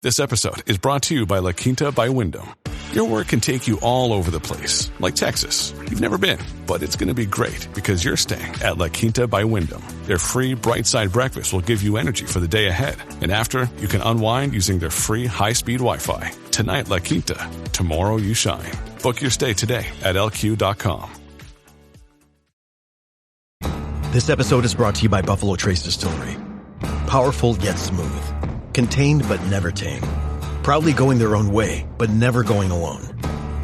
This episode is brought to you by La Quinta by Wyndham. Your work can take you all over the place, like Texas. You've never been, but it's going to be great because you're staying at La Quinta by Wyndham. Their free Bright Side breakfast will give you energy for the day ahead. And after, you can unwind using their free high-speed Wi-Fi. Tonight, La Quinta. Tomorrow, you shine. Book your stay today at lq.com. This episode is brought to you by Buffalo Trace Distillery. Powerful yet smooth. Contained but never tame. Proudly going their own way, but never going alone.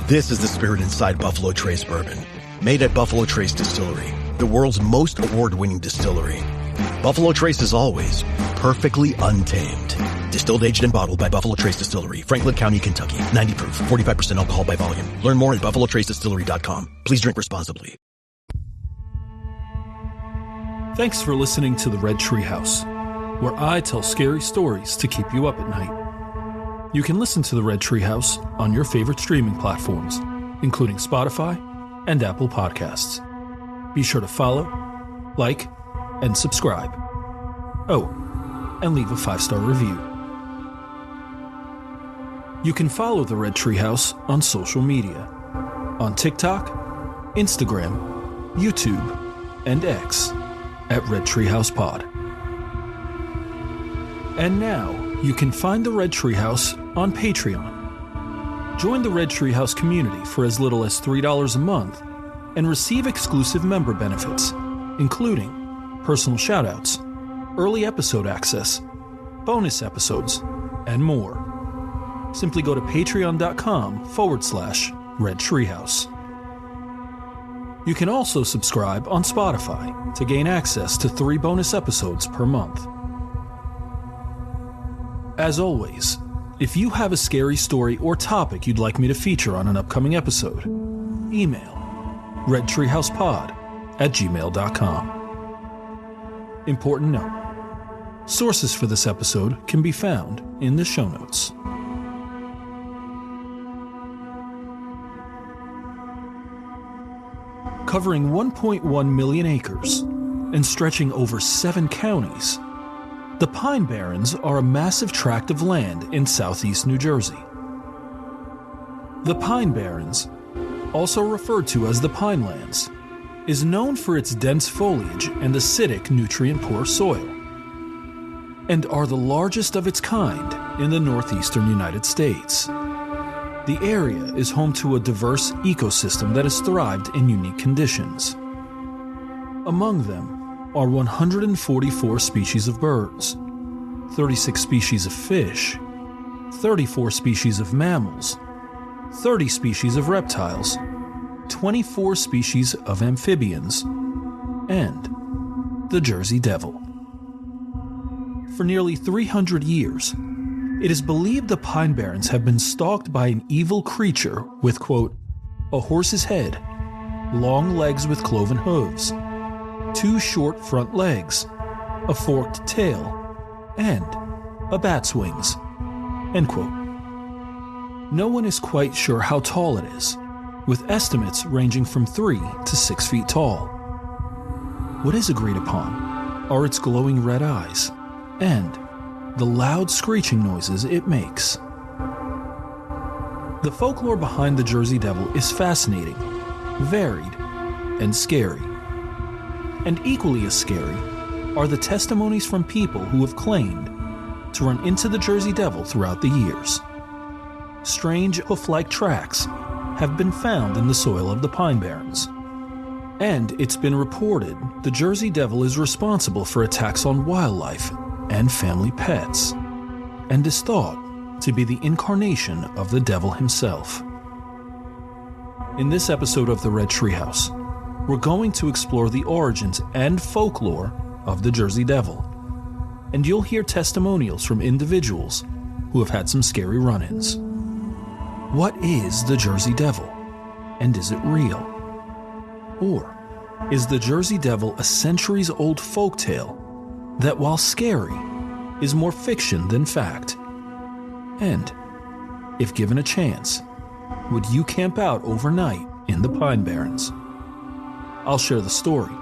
This is the spirit inside Buffalo Trace Bourbon. Made at Buffalo Trace Distillery, the world's most award-winning distillery. Buffalo Trace is always perfectly untamed. Distilled, aged, and bottled by Buffalo Trace Distillery, Franklin County, Kentucky. 90 proof, 45% alcohol by volume. Learn more at buffalotracedistillery.com. Please drink responsibly. Thanks for listening to the Red Treehouse, where I tell scary stories to keep you up at night. You can listen to the Red Treehouse on your favorite streaming platforms, including Spotify and Apple Podcasts. Be sure to follow, like, and subscribe. Oh, and leave a 5-star review. You can follow the Red Treehouse on social media, on TikTok, Instagram, YouTube, and X at Red Treehouse Pod. And now, you can find the Red Treehouse on Patreon. Join the Red Treehouse community for as little as $3 a month and receive exclusive member benefits, including personal shoutouts, early episode access, bonus episodes, and more. Simply go to patreon.com/Red Treehouse. You can also subscribe on Spotify to gain access to 3 bonus episodes per month. As always, if you have a scary story or topic you'd like me to feature on an upcoming episode, email redtreehousepod@gmail.com. Important note: sources for this episode can be found in the show notes. Covering 1.1 million acres and stretching over 7 counties, the Pine Barrens are a massive tract of land in southeast New Jersey. The Pine Barrens, also referred to as the Pinelands, is known for its dense foliage and acidic, nutrient-poor soil, and are the largest of its kind in the northeastern United States. The area is home to a diverse ecosystem that has thrived in unique conditions. Among them are 144 species of birds, 36 species of fish, 34 species of mammals, 30 species of reptiles, 24 species of amphibians, and the Jersey Devil. For nearly 300 years, it is believed the Pine Barrens have been stalked by an evil creature with, quote, a horse's head, long legs with cloven hooves, 2 short front legs, a forked tail, and a bat's wings, end quote. No one is quite sure how tall it is, with estimates ranging from 3 to 6 feet tall. What is agreed upon are its glowing red eyes and the loud screeching noises it makes. The folklore behind the Jersey Devil is fascinating, varied, and scary. And equally as scary are the testimonies from people who have claimed to run into the Jersey Devil throughout the years. Strange hoof-like tracks have been found in the soil of the Pine Barrens. And it's been reported the Jersey Devil is responsible for attacks on wildlife and family pets, and is thought to be the incarnation of the devil himself. In this episode of the Red Treehouse, we're going to explore the origins and folklore of the Jersey Devil, and you'll hear testimonials from individuals who have had some scary run-ins. What is the Jersey Devil, and is it real? Or is the Jersey Devil a centuries-old folktale that, while scary, is more fiction than fact? And, if given a chance, would you camp out overnight in the Pine Barrens? I'll share the story.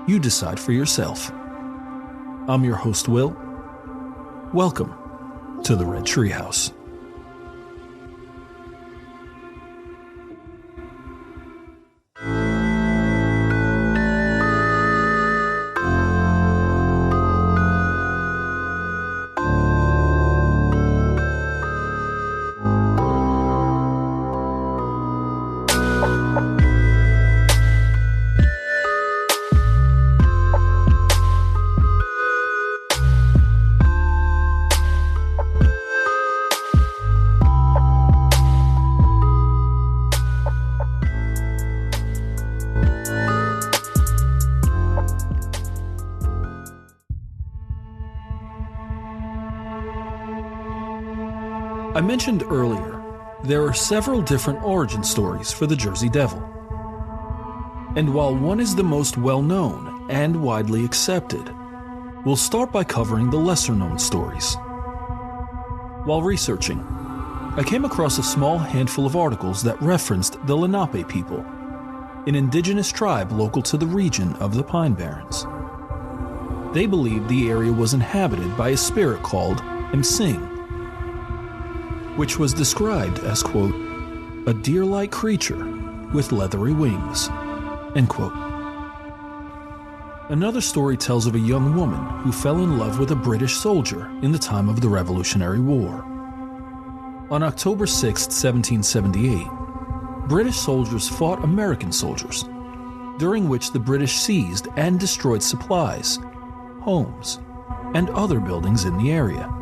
You decide for yourself. I'm your host, Will. Welcome to the Red Treehouse. I mentioned earlier, there are several different origin stories for the Jersey Devil. And while one is the most well-known and widely accepted, we'll start by covering the lesser-known stories. While researching, I came across a small handful of articles that referenced the Lenape people, an indigenous tribe local to the region of the Pine Barrens. They believed the area was inhabited by a spirit called Msing, which was described as, quote, a deer-like creature with leathery wings, end quote. Another story tells of a young woman who fell in love with a British soldier in the time of the Revolutionary War. On October 6, 1778, British soldiers fought American soldiers, during which the British seized and destroyed supplies, homes, and other buildings in the area.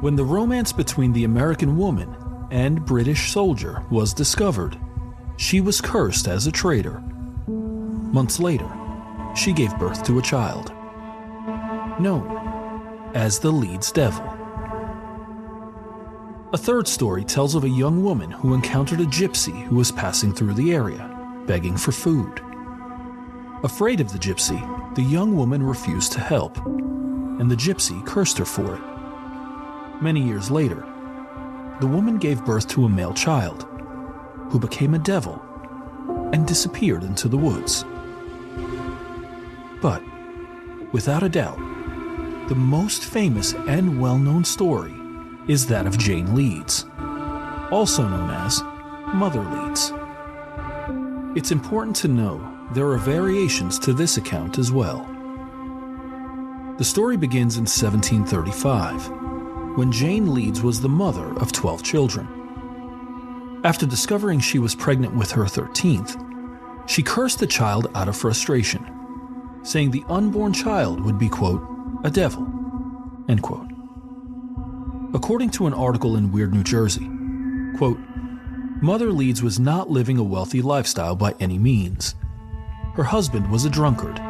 When the romance between the American woman and British soldier was discovered, she was cursed as a traitor. Months later, she gave birth to a child, known as the Leeds Devil. A third story tells of a young woman who encountered a gypsy who was passing through the area, begging for food. Afraid of the gypsy, the young woman refused to help, and the gypsy cursed her for it. Many years later, the woman gave birth to a male child, who became a devil and disappeared into the woods. But, without a doubt, the most famous and well-known story is that of Jane Leeds, also known as Mother Leeds. It's important to know there are variations to this account as well. The story begins in 1735, when Jane Leeds was the mother of 12 children. After discovering she was pregnant with her 13th, she cursed the child out of frustration, saying the unborn child would be, quote, a devil, end quote. According to an article in Weird New Jersey, quote, Mother Leeds was not living a wealthy lifestyle by any means. Her husband was a drunkard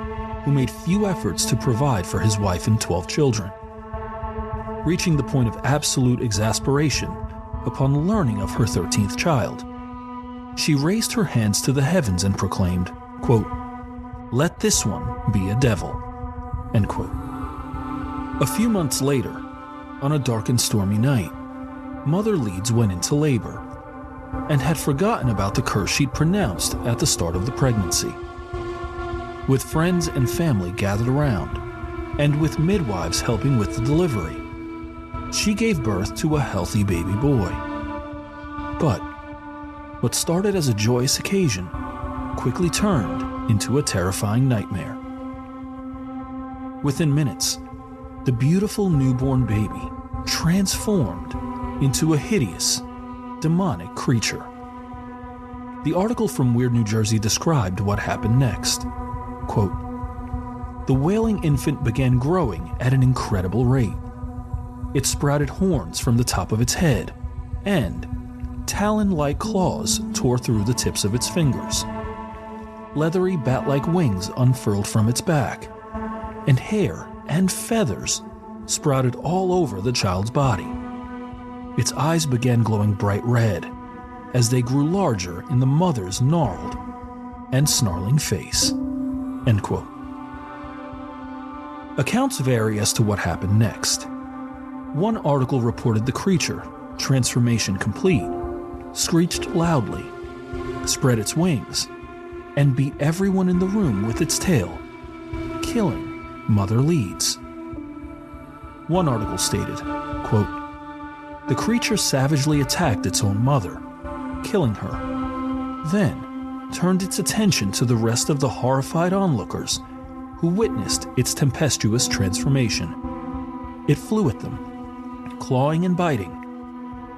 who made few efforts to provide for his wife and 12 children. Reaching the point of absolute exasperation upon learning of her 13th child, she raised her hands to the heavens and proclaimed, quote, let this one be a devil, end quote. A few months later, on a dark and stormy night, Mother Leeds went into labor and had forgotten about the curse she'd pronounced at the start of the pregnancy. With friends and family gathered around, and with midwives helping with the delivery, she gave birth to a healthy baby boy. But what started as a joyous occasion quickly turned into a terrifying nightmare. Within minutes, the beautiful newborn baby transformed into a hideous, demonic creature. The article from Weird New Jersey described what happened next. Quote, the wailing infant began growing at an incredible rate. It sprouted horns from the top of its head, and talon-like claws tore through the tips of its fingers. Leathery bat-like wings unfurled from its back, and hair and feathers sprouted all over the child's body. Its eyes began glowing bright red as they grew larger in the mother's gnarled and snarling face, end quote. Accounts vary as to what happened next. One article reported the creature, transformation complete, screeched loudly, spread its wings, and beat everyone in the room with its tail, killing Mother Leeds. One article stated, quote, "The creature savagely attacked its own mother, killing her, then turned its attention to the rest of the horrified onlookers who witnessed its tempestuous transformation. It flew at them, clawing and biting,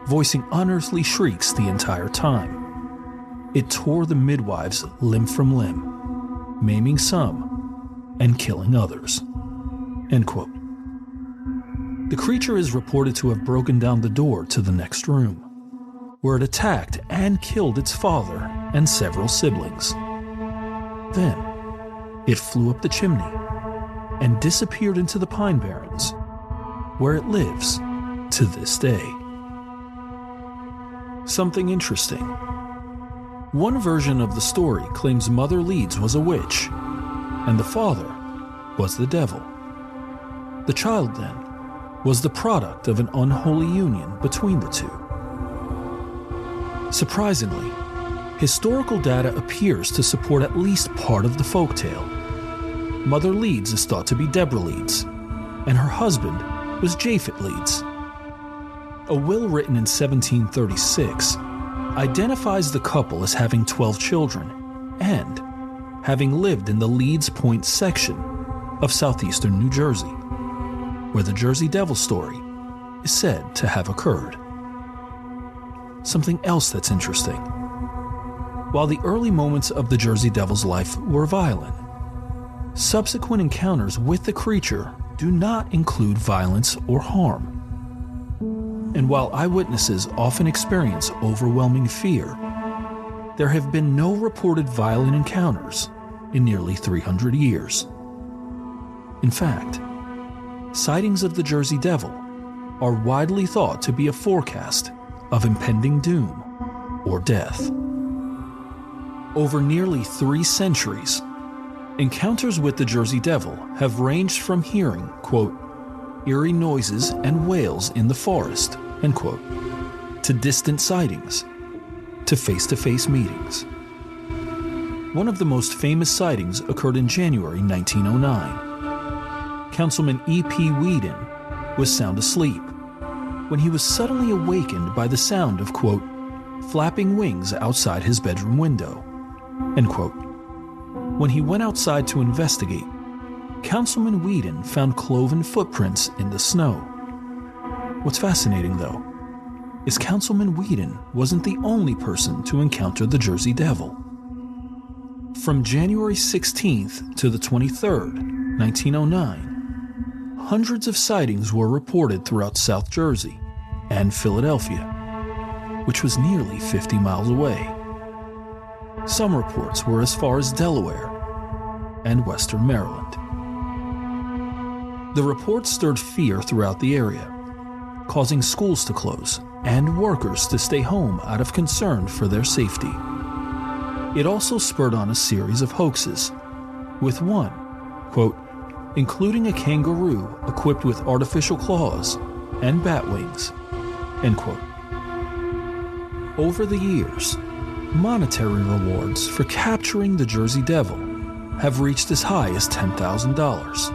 voicing unearthly shrieks the entire time. It tore the midwives limb from limb, maiming some and killing others." End quote. The creature is reported to have broken down the door to the next room, where it attacked and killed its father and several siblings. Then, it flew up the chimney and disappeared into the Pine Barrens, where it lives to this day. Something interesting. One version of the story claims Mother Leeds was a witch, and the father was the devil. The child, then, was the product of an unholy union between the two. Surprisingly, historical data appears to support at least part of the folktale. Mother Leeds is thought to be Deborah Leeds, and her husband was Japhet Leeds. A will written in 1736 identifies the couple as having 12 children and having lived in the Leeds Point section of southeastern New Jersey, where the Jersey Devil story is said to have occurred. Something else that's interesting. While the early moments of the Jersey Devil's life were violent, subsequent encounters with the creature do not include violence or harm. And while eyewitnesses often experience overwhelming fear, there have been no reported violent encounters in nearly 300 years. In fact, sightings of the Jersey Devil are widely thought to be a forecast of impending doom or death. Over nearly 3 centuries, encounters with the Jersey Devil have ranged from hearing, quote, "eerie noises and wails in the forest," end quote, to distant sightings, to face-to-face meetings. One of the most famous sightings occurred in January 1909. Councilman E.P. Whedon was sound asleep when he was suddenly awakened by the sound of, quote, "flapping wings outside his bedroom window," end quote. When he went outside to investigate, Councilman Whedon found cloven footprints in the snow. What's fascinating, though, is Councilman Whedon wasn't the only person to encounter the Jersey Devil. From January 16th to the 23rd, 1909, hundreds of sightings were reported throughout South Jersey and Philadelphia, which was nearly 50 miles away. Some reports were as far as Delaware and Western Maryland. The reports stirred fear throughout the area, causing schools to close and workers to stay home out of concern for their safety. It also spurred on a series of hoaxes, with one, quote, "including a kangaroo equipped with artificial claws and bat wings," end quote. Over the years, monetary rewards for capturing the Jersey Devil have reached as high as $10,000.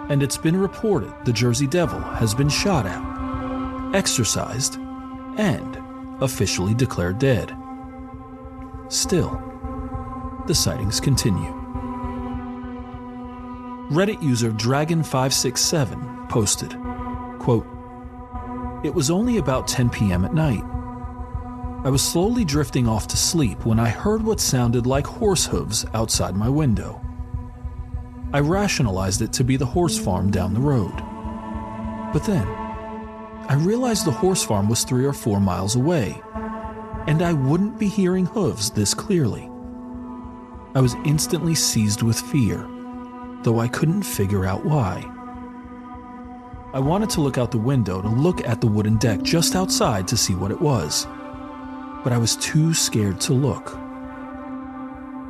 And it's been reported the Jersey Devil has been shot at, exorcised, and officially declared dead. Still, the sightings continue. Reddit user Dragon567 posted, quote, "It was only about 10 p.m. at night. I was slowly drifting off to sleep when I heard what sounded like horse hooves outside my window. I rationalized it to be the horse farm down the road. But then, I realized the horse farm was 3 or 4 miles away, and I wouldn't be hearing hooves this clearly. I was instantly seized with fear, though I couldn't figure out why. I wanted to look out the window to look at the wooden deck just outside to see what it was, but I was too scared to look.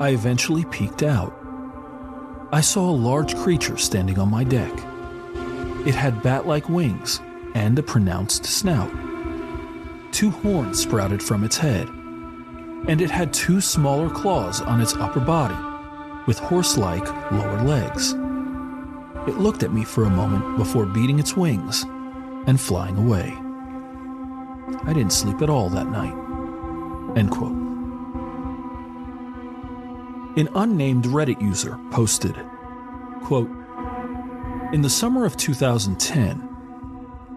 I eventually peeked out. I saw a large creature standing on my deck. It had bat-like wings and a pronounced snout. 2 horns sprouted from its head, and it had 2 smaller claws on its upper body with horse-like lower legs. It looked at me for a moment before beating its wings and flying away. I didn't sleep at all that night." End quote. An unnamed Reddit user posted, quote, "In the summer of 2010,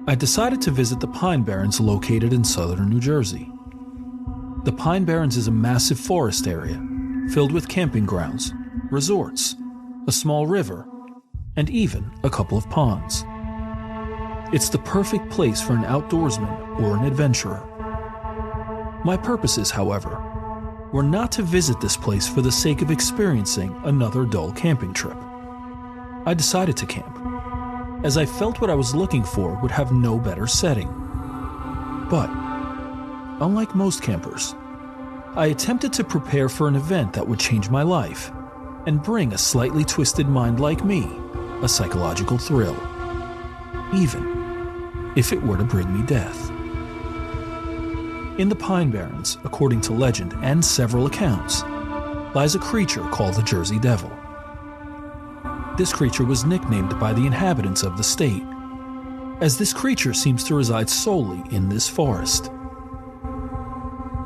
I decided to visit the Pine Barrens located in southern New Jersey. The Pine Barrens is a massive forest area filled with camping grounds, resorts, a small river, and even a couple of ponds. It's the perfect place for an outdoorsman or an adventurer. My purposes, however, were not to visit this place for the sake of experiencing another dull camping trip. I decided to camp, as I felt what I was looking for would have no better setting. But, unlike most campers, I attempted to prepare for an event that would change my life and bring a slightly twisted mind like me a psychological thrill, even if it were to bring me death. In the Pine Barrens, according to legend and several accounts, lies a creature called the Jersey Devil. This creature was nicknamed by the inhabitants of the state, as this creature seems to reside solely in this forest.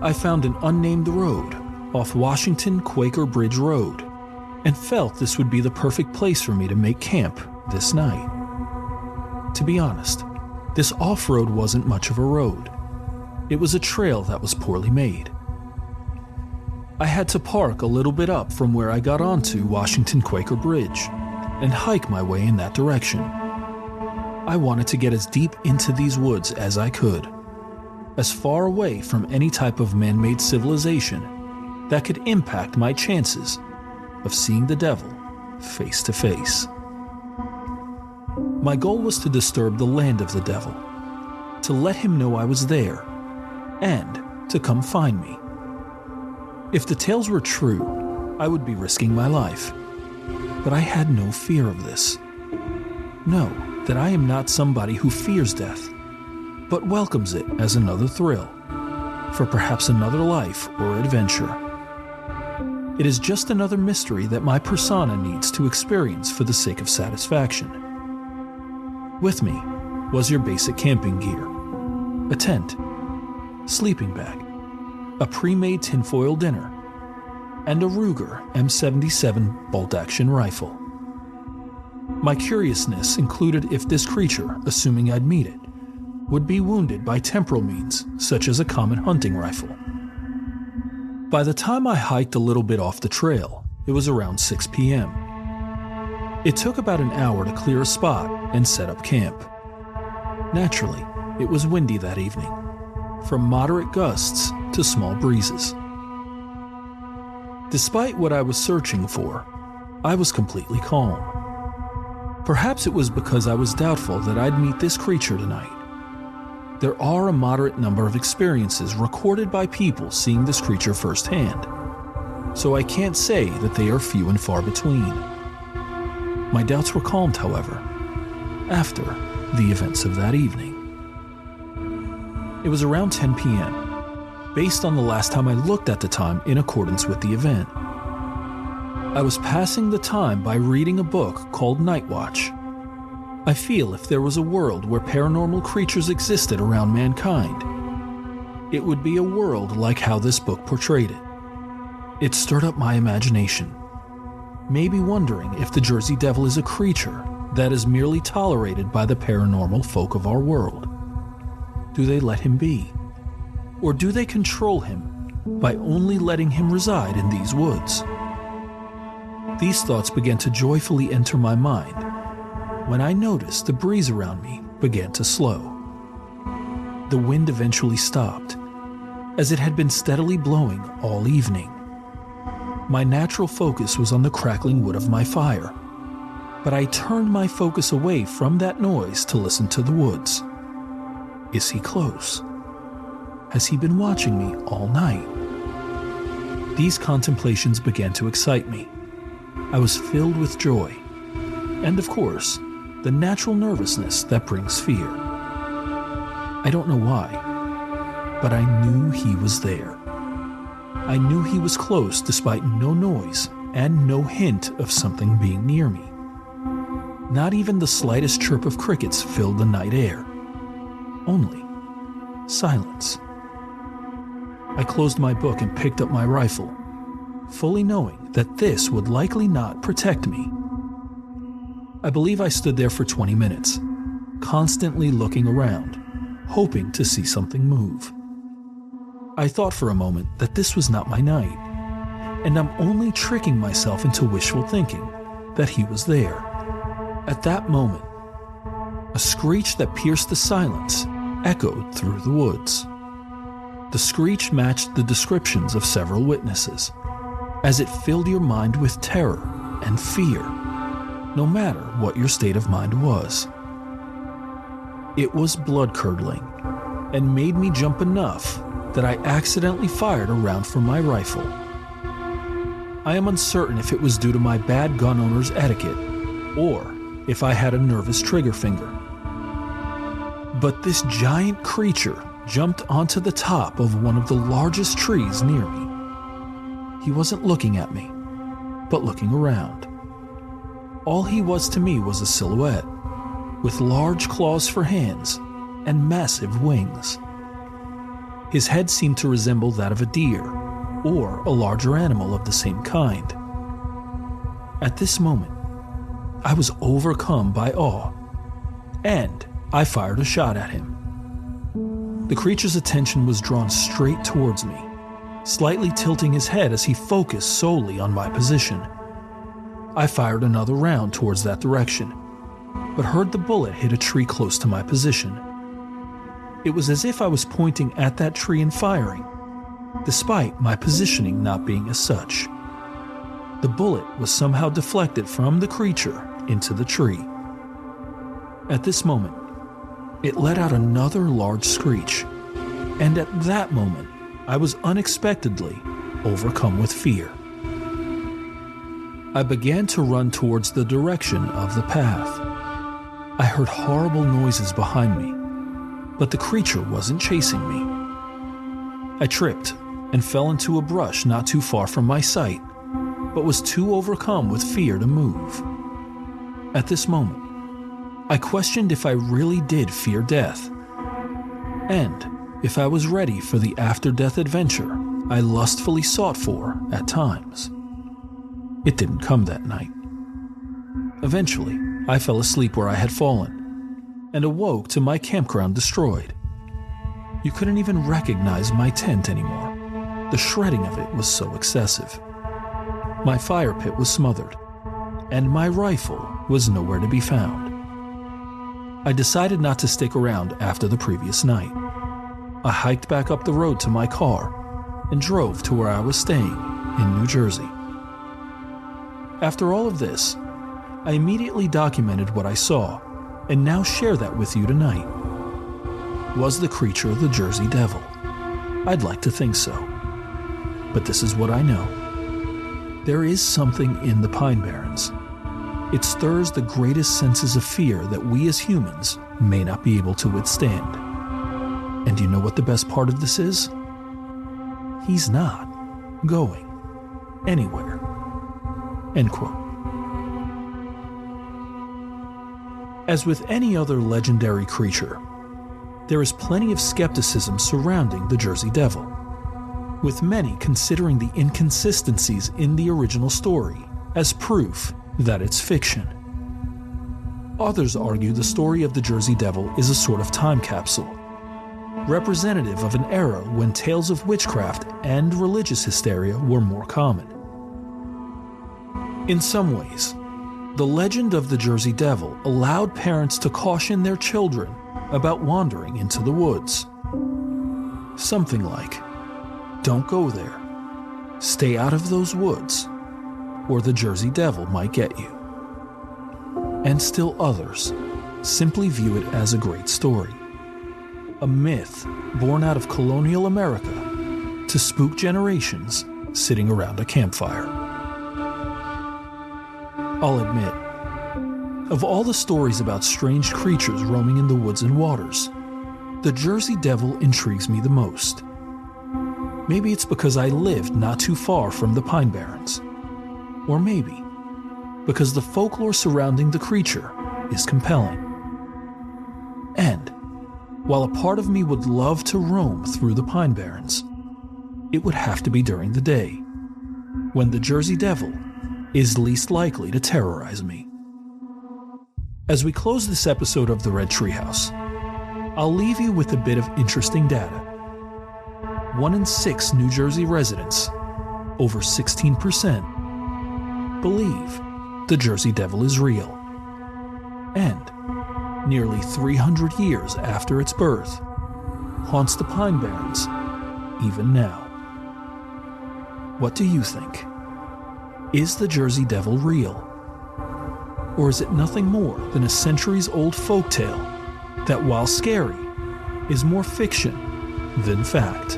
I found an unnamed road off Washington Quaker Bridge Road and felt this would be the perfect place for me to make camp this night. To be honest, this off-road wasn't much of a road. It was a trail that was poorly made. I had to park a little bit up from where I got onto Washington Quaker Bridge and hike my way in that direction. I wanted to get as deep into these woods as I could, as far away from any type of man-made civilization that could impact my chances of seeing the devil face to face. My goal was to disturb the land of the devil, to let him know I was there, and to come find me. If the tales were true, I would be risking my life, but I had no fear of this. Know that I am not somebody who fears death, but welcomes it as another thrill, for perhaps another life or adventure. It is just another mystery that my persona needs to experience for the sake of satisfaction. With me was your basic camping gear, a tent, sleeping bag, a pre-made tinfoil dinner, and a Ruger M77 bolt-action rifle. My curiousness included if this creature, assuming I'd meet it, would be wounded by temporal means, such as a common hunting rifle. By the time I hiked a little bit off the trail, it was around 6 p.m. It took about an hour to clear a spot and set up camp. Naturally, it was windy that evening, from moderate gusts to small breezes. Despite what I was searching for, I was completely calm. Perhaps it was because I was doubtful that I'd meet this creature tonight. There are a moderate number of experiences recorded by people seeing this creature firsthand, so I can't say that they are few and far between. My doubts were calmed, however, after the events of that evening. It was around 10 p.m., based on the last time I looked at the time in accordance with the event. I was passing the time by reading a book called Night Watch. I feel if there was a world where paranormal creatures existed around mankind, it would be a world like how this book portrayed it. It stirred up my imagination, maybe wondering if the Jersey Devil is a creature that is merely tolerated by the paranormal folk of our world. Do they let him be? Or do they control him by only letting him reside in these woods? These thoughts began to joyfully enter my mind when I noticed the breeze around me began to slow. The wind eventually stopped, as it had been steadily blowing all evening. My natural focus was on the crackling wood of my fire, but I turned my focus away from that noise to listen to the woods. Is he close? Has he been watching me all night? These contemplations began to excite me. I was filled with joy, and of course, the natural nervousness that brings fear. I don't know why, but I knew he was there. I knew he was close despite no noise and no hint of something being near me. Not even the slightest chirp of crickets filled the night air. Only silence. I closed my book and picked up my rifle, fully knowing that this would likely not protect me. I believe I stood there for 20 minutes, constantly looking around, hoping to see something move. I thought for a moment that this was not my night, and I'm only tricking myself into wishful thinking that he was there. At that moment, a screech that pierced the silence echoed through the woods. The screech matched the descriptions of several witnesses, as it filled your mind with terror and fear, no matter what your state of mind was. It was blood-curdling and made me jump enough that I accidentally fired a round from my rifle. I am uncertain if it was due to my bad gun owner's etiquette or if I had a nervous trigger finger. But this giant creature jumped onto the top of one of the largest trees near me. He wasn't looking at me, but looking around. All he was to me was a silhouette, with large claws for hands and massive wings. His head seemed to resemble that of a deer, or a larger animal of the same kind. At this moment, I was overcome by awe, and I fired a shot at him. The creature's attention was drawn straight towards me, slightly tilting his head as he focused solely on my position. I fired another round towards that direction, but heard the bullet hit a tree close to my position. It was as if I was pointing at that tree and firing, despite my positioning not being as such. The bullet was somehow deflected from the creature into the tree. At this moment, it let out another large screech, and at that moment, I was unexpectedly overcome with fear. I began to run towards the direction of the path. I heard horrible noises behind me, but the creature wasn't chasing me. I tripped and fell into a brush not too far from my sight, but was too overcome with fear to move. At this moment, I questioned if I really did fear death, and if I was ready for the after-death adventure I lustfully sought for at times. It didn't come that night. Eventually, I fell asleep where I had fallen, and awoke to my campground destroyed. You couldn't even recognize my tent anymore. The shredding of it was so excessive. My fire pit was smothered, and my rifle was nowhere to be found. I decided not to stick around after the previous night. I hiked back up the road to my car and drove to where I was staying in New Jersey. After all of this, I immediately documented what I saw and now share that with you tonight. Was the creature the Jersey Devil? I'd like to think so. But this is what I know. There is something in the Pine Barrens. It stirs the greatest senses of fear that we as humans may not be able to withstand. And you know what the best part of this is? He's not going anywhere. End quote. As with any other legendary creature, there is plenty of skepticism surrounding the Jersey Devil, with many considering the inconsistencies in the original story as proof that it's fiction. Others argue the story of the Jersey Devil is a sort of time capsule, representative of an era when tales of witchcraft and religious hysteria were more common. In some ways, the legend of the Jersey Devil allowed parents to caution their children about wandering into the woods. Something like, "Don't go there. Stay out of those woods, or the Jersey Devil might get you." And still others simply view it as a great story, a myth born out of colonial America to spook generations sitting around a campfire. I'll admit, of all the stories about strange creatures roaming in the woods and waters, the Jersey Devil intrigues me the most. Maybe it's because I lived not too far from the Pine Barrens. Or maybe because the folklore surrounding the creature is compelling. And while a part of me would love to roam through the Pine Barrens, it would have to be during the day, when the Jersey Devil is least likely to terrorize me. As we close this episode of the Red Treehouse, I'll leave you with a bit of interesting data. 1 in 6 New Jersey residents, over 16%, believe the Jersey Devil is real. And nearly 300 years after its birth, haunts the Pine Barrens even now. What do you think? Is the Jersey Devil real? Or is it nothing more than a centuries-old folktale that, while scary, is more fiction than fact?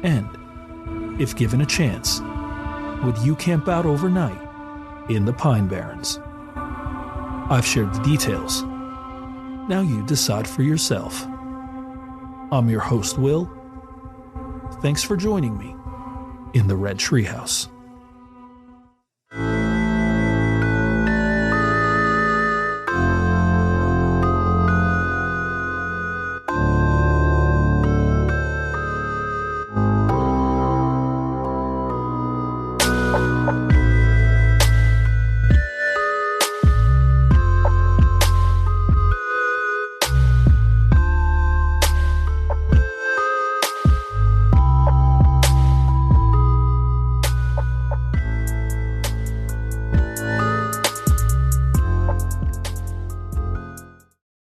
And, if given a chance, would you camp out overnight in the Pine Barrens? I've shared the details. Now you decide for yourself. I'm your host, Will. Thanks for joining me in the Red Treehouse.